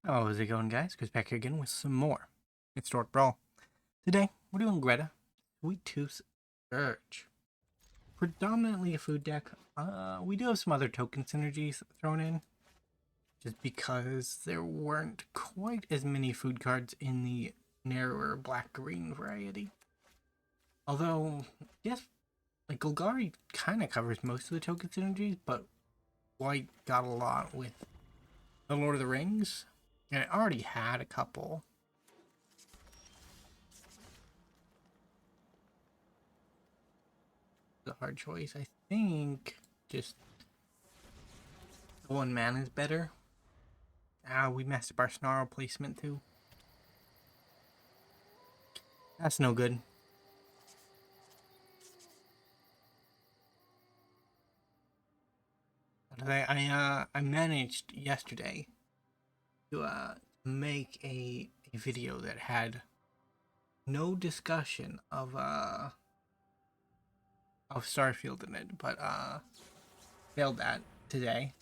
How's it going, guys? Chris back here again with some more Historic Brawl. Today, we're doing Greta, Sweettooth Scourge. Predominantly a food deck. We do have some other token synergies thrown in, just because there weren't quite as many food cards in the narrower black-green variety. Although, yes, like Golgari kind of covers most of the token synergies, but White got a lot with the Lord of the Rings. And it already had a couple. The hard choice. I think just the 1 mana is better. We messed up our Snarl placement too. That's no good. But I managed yesterday to make a video that had no discussion of Starfield in it, but failed that today.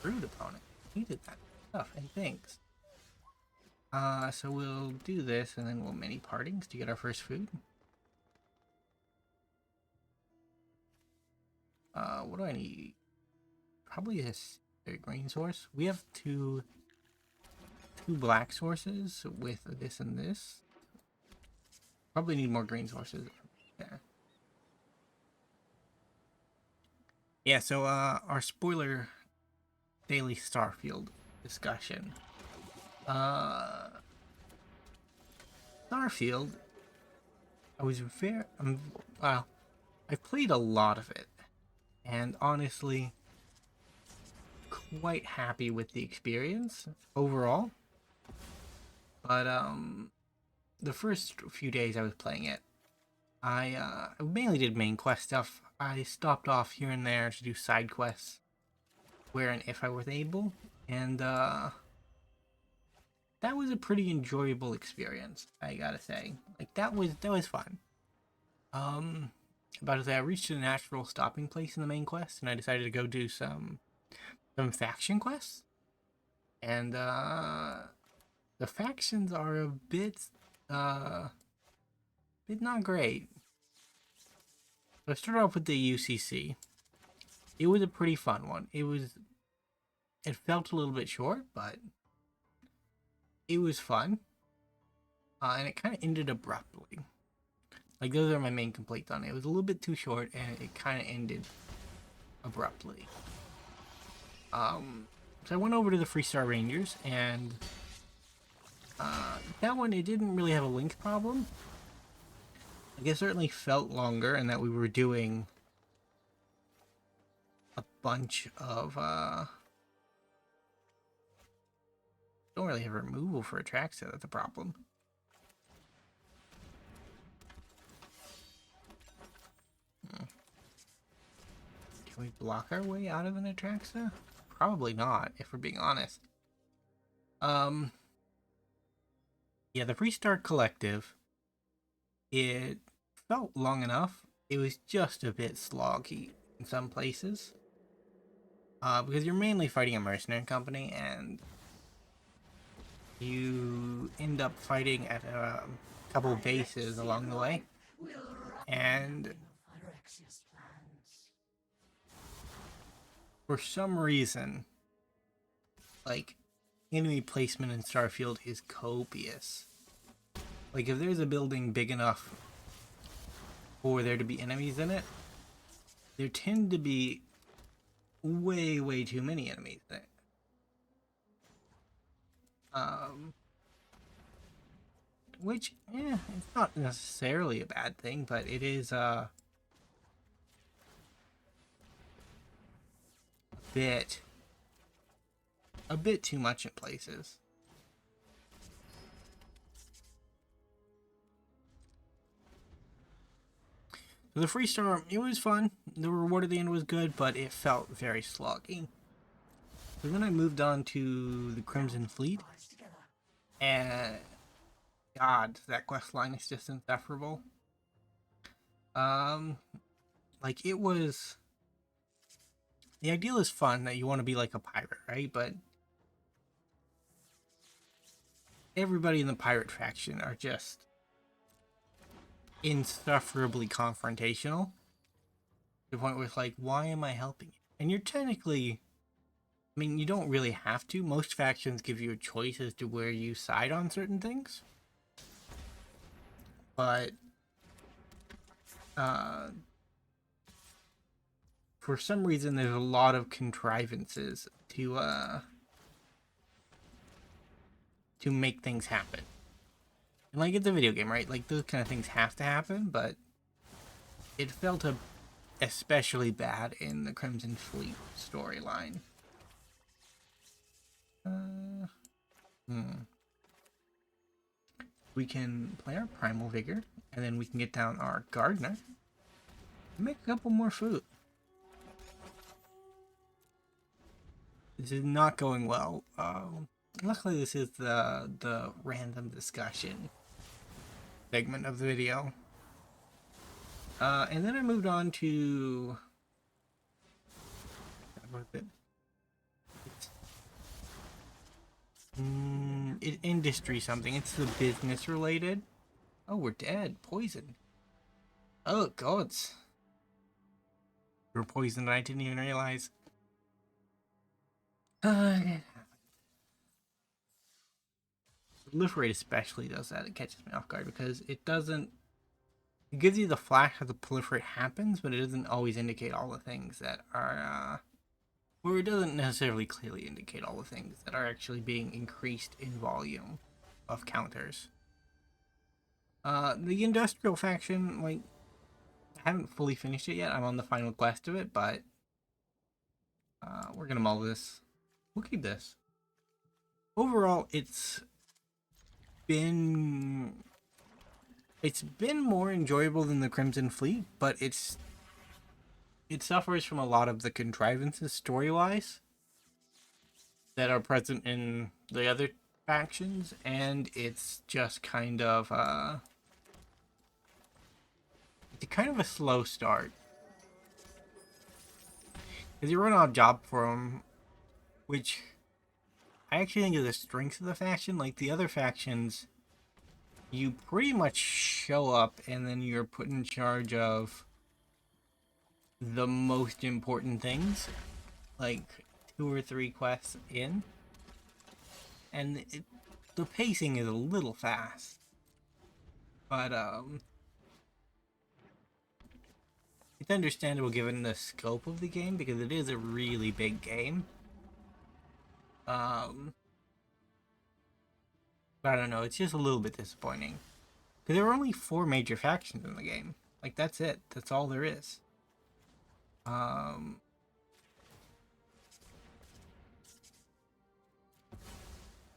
Rude opponent. Needed that stuff and things. So we'll do this and then we'll mini partings to get our first food. What do I need? Probably a green source. We have two black sources with this and this. Probably need more green sources. Yeah, so our spoiler daily Starfield discussion. Starfield, I was well, I played a lot of it, and honestly, quite happy with the experience overall. But the first few days I was playing it, I mainly did main quest stuff. I stopped off here and there to do side quests where and if I was able, and that was a pretty enjoyable experience, I gotta say. Like that was fun. About as I reached a natural stopping place in the main quest, and I decided to go do some faction quests, and the factions are a bit not great. So I started off with the UCC. It was a pretty fun one. It felt a little bit short, but it was fun. And it kind of ended abruptly. Like, those are my main complaints on it. It was a little bit too short, and it kind of ended abruptly. So I went over to the Freestar Rangers, and that one, it didn't really have a length problem. Like, it certainly felt longer, and that we were doing a bunch of, don't really have removal for Atraxa, that's a problem. Can we block our way out of an Atraxa? Probably not, if we're being honest. Yeah, the Freestar Collective, it felt long enough. It was just a bit sloggy in some places. Because you're mainly fighting a mercenary company, and you end up fighting at a couple bases along the way. And for some reason, like, enemy placement in Starfield is copious. Like, if there's a building big enough for there to be enemies in it, there tend to be way too many enemies in it. Which, it's not necessarily a bad thing, but it is a bit too much in places. So the Freestar, it was fun. The reward at the end was good, but it felt very sloggy. So then I moved on to the Crimson Fleet, and God, that quest line is just insufferable. Like, it was... The ideal is fun, that you want to be like a pirate, right? But everybody in the pirate faction are just insufferably confrontational. To the point where it's like, why am I helping you? And you're technically, I mean, you don't really have to. Most factions give you a choice as to where you side on certain things. But for some reason, there's a lot of contrivances to make things happen. And like, it's a video game, right? Like, those kind of things have to happen, but it felt especially bad in the Crimson Fleet storyline. We can play our Primal Vigor, and then we can get down our Gardener and make a couple more food. This is not going well. Luckily, this is the random discussion segment of the video. And then I moved on to... What is it? Industry something. It's the business related. Oh, we're dead. Poison. Oh, gods. We're poisoned and I didn't even realize. Proliferate especially does that. It catches me off guard because it doesn't... It gives you the flash how the proliferate happens, but it doesn't always indicate all the things that are... Or it doesn't necessarily clearly indicate all the things that are actually being increased in volume of counters. The industrial faction, like, I haven't fully finished it yet. I'm on the final quest of it, but we're gonna mull this. We'll keep this. Overall, it's been more enjoyable than the Crimson Fleet, but it suffers from a lot of the contrivances story-wise that are present in the other factions, and it's just kind of it's kind of a slow start. Because you run out of job for them, which I actually think is a strength of the faction. Like, the other factions, you pretty much show up and then you're put in charge of the most important things, like 2 or 3 quests in, and the pacing is a little fast, but it's understandable given the scope of the game because it is a really big game. But I don't know, it's just a little bit disappointing because there were only 4 major factions in the game. Like, that's it. That's all there is.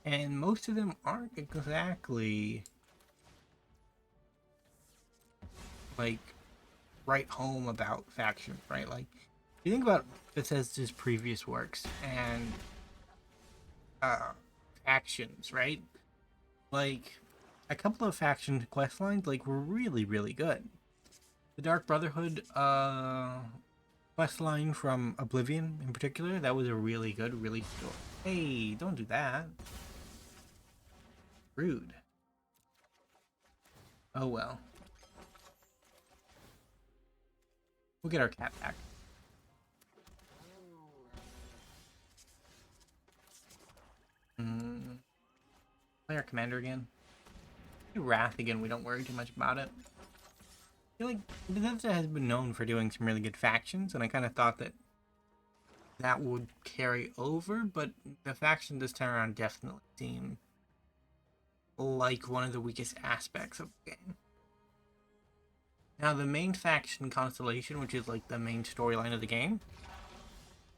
And most of them aren't exactly like write home about factions, right? Like, you think about Bethesda's previous works and factions, right? Like, a couple of faction quest lines like were really, really good. The Dark Brotherhood quest line from Oblivion in particular, that was a really good, really good. Hey, don't do that. Rude. Oh well. We'll get our cat back. Play our commander again. Wrath again, we don't worry too much about it. I feel like Bethesda has been known for doing some really good factions, and I kind of thought that would carry over, but the faction this time around definitely seemed like one of the weakest aspects of the game. Now, the main faction Constellation, which is like the main storyline of the game,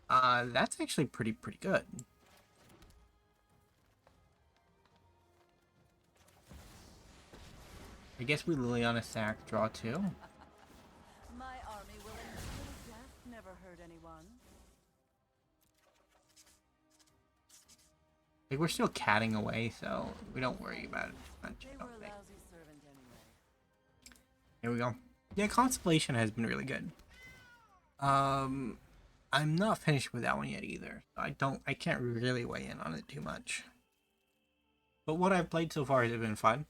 that's actually pretty good. I guess we Liliana sack draw 2. My army will ensure death never hurt anyone. Like, we're still catting away, so we don't worry about it too much. They were a lousy servant anyway. Here we go. Yeah, Constellation has been really good. I'm not finished with that one yet either. I can't really weigh in on it too much. But what I've played so far has been fun.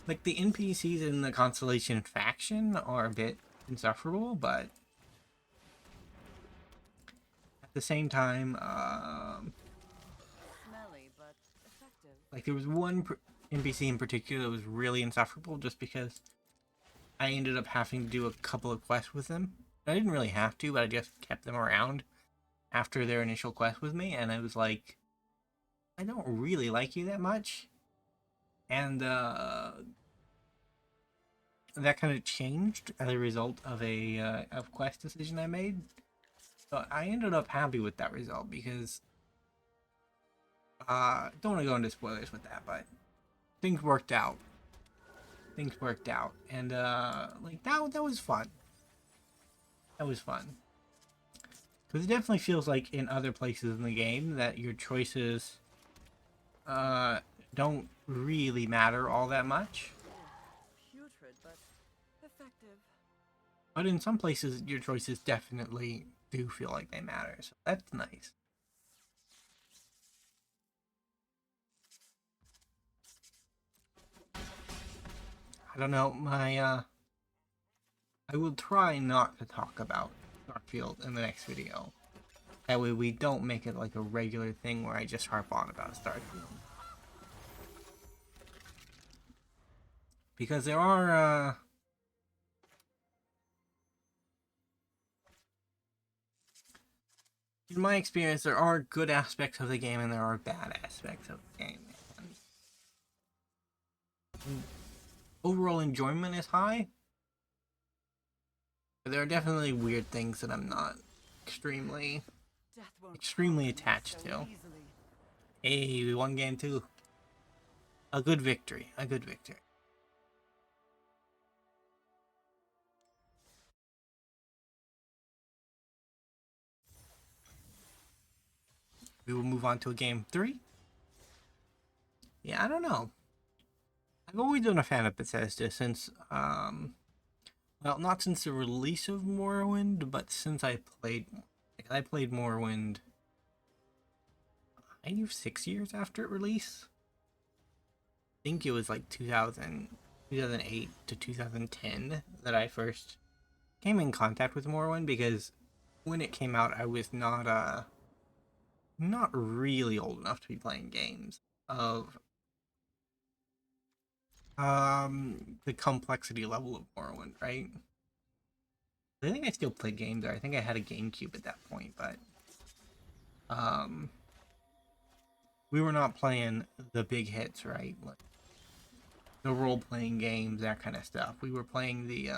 Like, the NPCs in the Constellation faction are a bit insufferable, but at the same time, Smelly, but effective. like, there was one NPC in particular that was really insufferable just because I ended up having to do a couple of quests with them. I didn't really have to, but I just kept them around after their initial quest with me, and I was like, I don't really like you that much. And that kind of changed as a result of a quest decision I made. So I ended up happy with that result because don't want to go into spoilers with that, but things worked out. Things worked out, and like that was fun. That was fun because it definitely feels like in other places in the game that your choices don't really matter all that much. Putrid, but effective. But in some places, your choices definitely do feel like they matter, so that's nice. I don't know, I will try not to talk about Starfield in the next video. That way we don't make it like a regular thing where I just harp on about Starfield. Because there are, in my experience, there are good aspects of the game and there are bad aspects of the game. And overall enjoyment is high, but there are definitely weird things that I'm not extremely attached to. Hey, we won game 2. A good victory. A good victory. We will move on to a game 3. Yeah, I don't know. I've always been a fan of Bethesda since, well, not since the release of Morrowind, but since I played Morrowind 6 years after it released. I think it was like 2008 to 2010 that I first came in contact with Morrowind, because when it came out I was not really old enough to be playing games of the complexity level of Morrowind, right? I think I still played games there. I think I had a GameCube at that point, but we were not playing the big hits, right? Like the role-playing games, that kind of stuff. We were playing the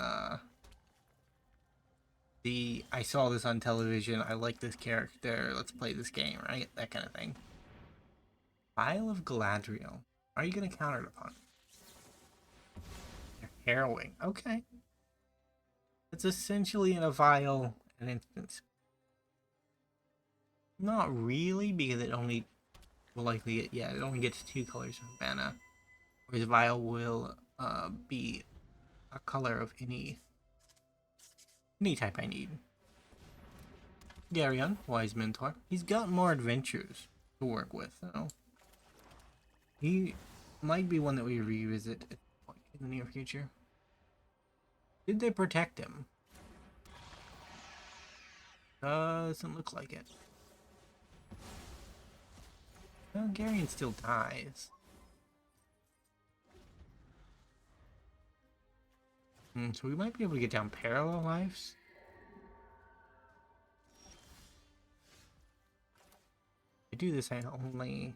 I saw this on television, I like this character, let's play this game, right? That kind of thing. Phial of Galadriel. Are you going to counter it upon? Harrowing. Okay. It's essentially in a vial an instance. Not really, because it only will likely get, yeah, it only gets 2 colors of mana. Whereas vial will be a color of any type I need. Garion, wise mentor. He's got more adventures to work with, though. He might be one that we revisit at some point in the near future. Did they protect him? Doesn't look like it. Well, Garion still dies. So we might be able to get down parallel lives. If I do this, I only...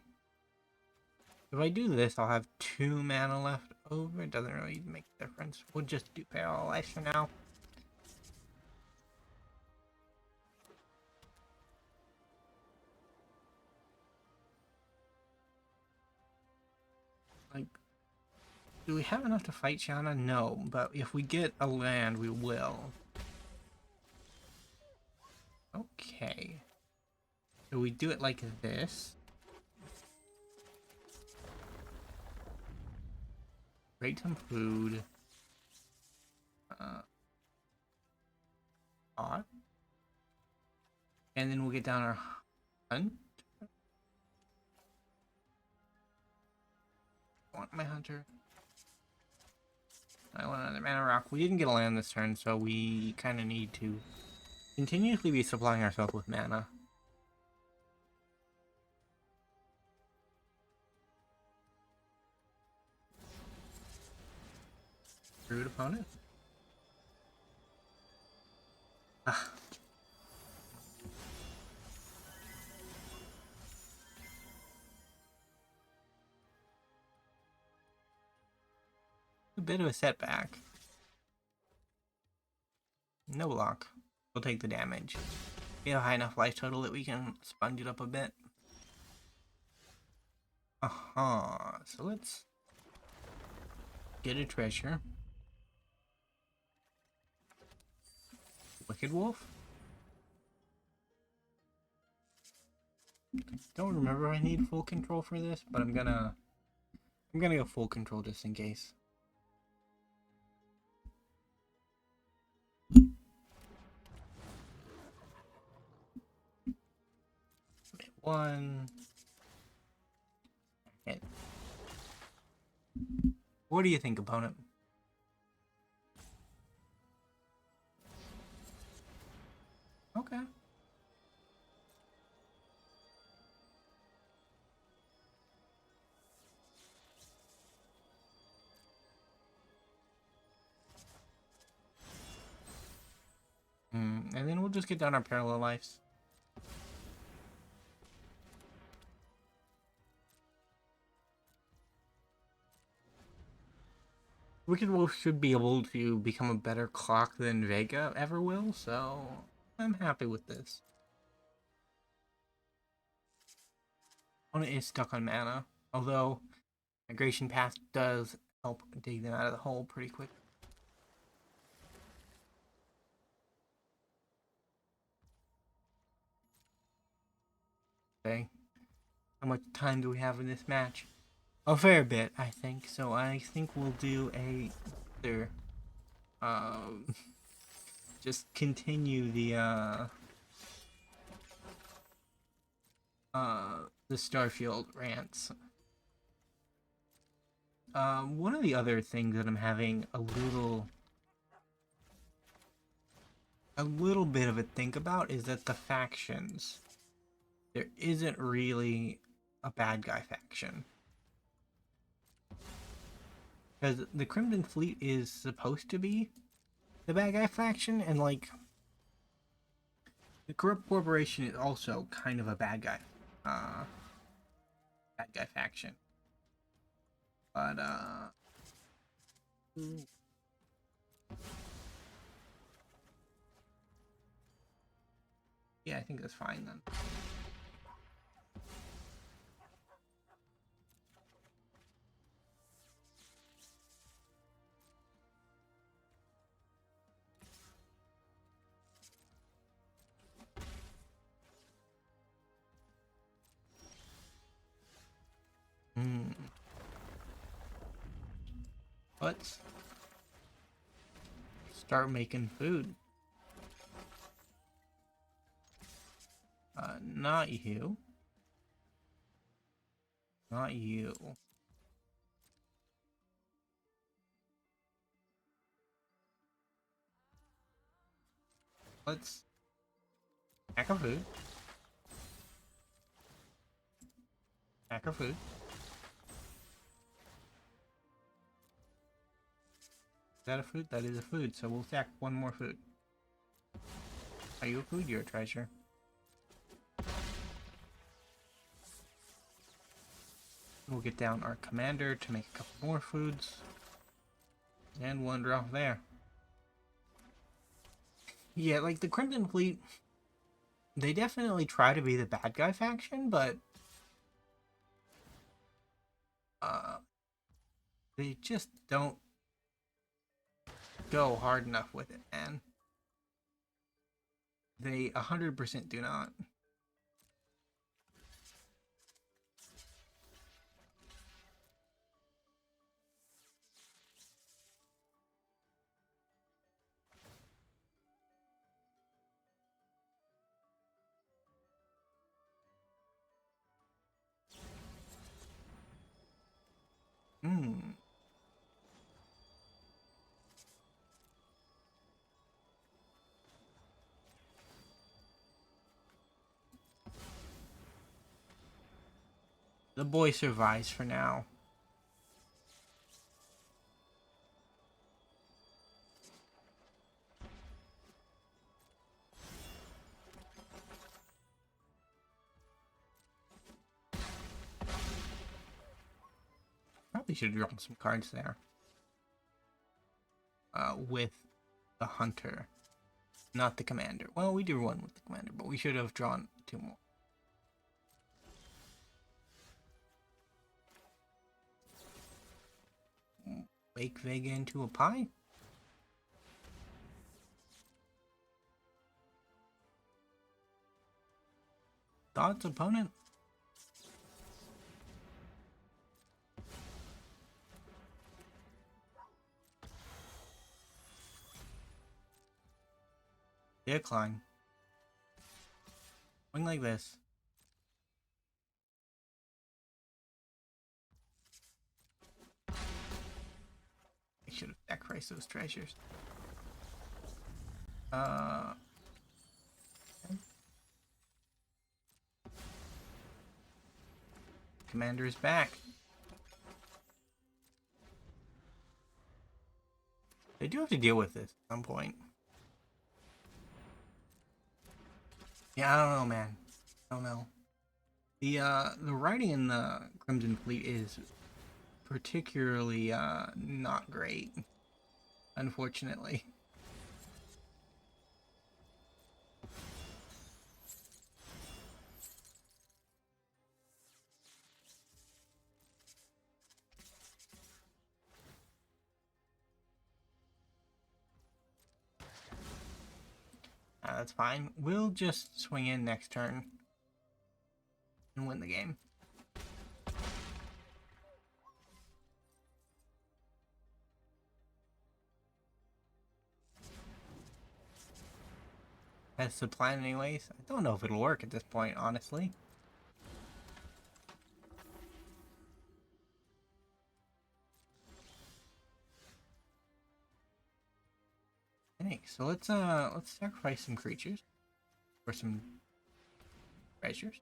If I do this, I'll have 2 mana left over. It doesn't really make a difference. We'll just do parallel lives for now. Like, do we have enough to fight Shanna? No, but if we get a land, we will. Okay. So we do it like this. Create some food. Pot. And then we'll get down our hunt. want my hunter. I want another mana rock. We didn't get a land this turn, so we kind of need to continuously be supplying ourselves with mana. Rude opponent. Ah. A bit of a setback. No block. We'll take the damage. We have a high enough life total that we can sponge it up a bit. So let's get a treasure. Wicked Wolf? Don't remember I need full control for this, but I'm gonna go full control just in case. One. Hit. What do you think, opponent? Okay. And then we'll just get down our parallel lives. Wicked Wolf should be able to become a better clock than Vega ever will, so I'm happy with this. Opponent is stuck on mana, although Migration Path does help dig them out of the hole pretty quick. Okay. How much time do we have in this match? A fair bit, I think. So I think we'll do just continue the Starfield rants. One of the other things that I'm having a little bit of a think about is that the factions, there isn't really a bad guy faction. Because the Crimson Fleet is supposed to be the bad guy faction, and like the Corrupt Corporation is also kind of a bad guy faction. But yeah, I think that's fine then. Let's start making food. Not you. Not you. Let's pack our food. Pack our food. Is that a food? That is a food, so we'll stack one more food. Are you a food? You're a treasure. We'll get down our commander to make a couple more foods. And one draw there. Yeah, like the Crimson Fleet, they definitely try to be the bad guy faction, but they just don't go hard enough with it, man. They 100% do not. Hmm. The boy survives for now. Probably should have drawn some cards there. With the hunter, not the commander. Well, we drew one with the commander, but we should have drawn 2 more. Bake Vega into a pie? Thoughts, opponent? Decline. Going like this. I should have sacrificed those treasures. Okay. Commander is back. They do have to deal with this at some point. Yeah, I don't know, man. I don't know. The writing in the Crimson Fleet is particularly not great, unfortunately. That's fine. We'll just swing in next turn and win the game. That's the plan anyways. I don't know if it'll work at this point, honestly. Okay, so let's sacrifice some creatures for some treasures.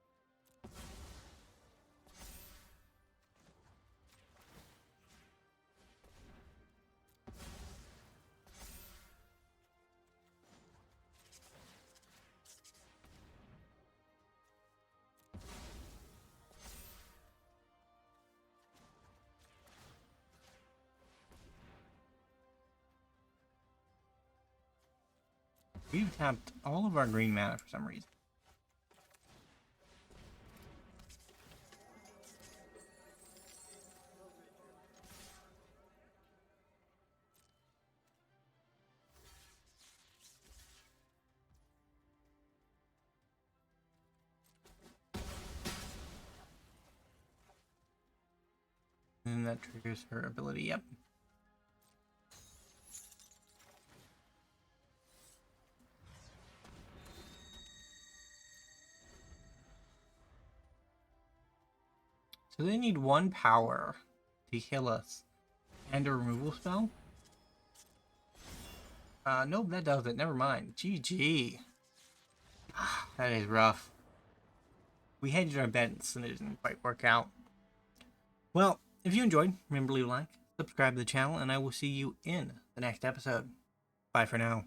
We've tapped all of our green mana for some reason. And that triggers her ability, yep. So they need 1 power to heal us and a removal spell. Nope, that does it. Never mind. GG. That is rough. We hedged our bets and it didn't quite work out. Well, if you enjoyed, remember to leave a like, subscribe to the channel, and I will see you in the next episode. Bye for now.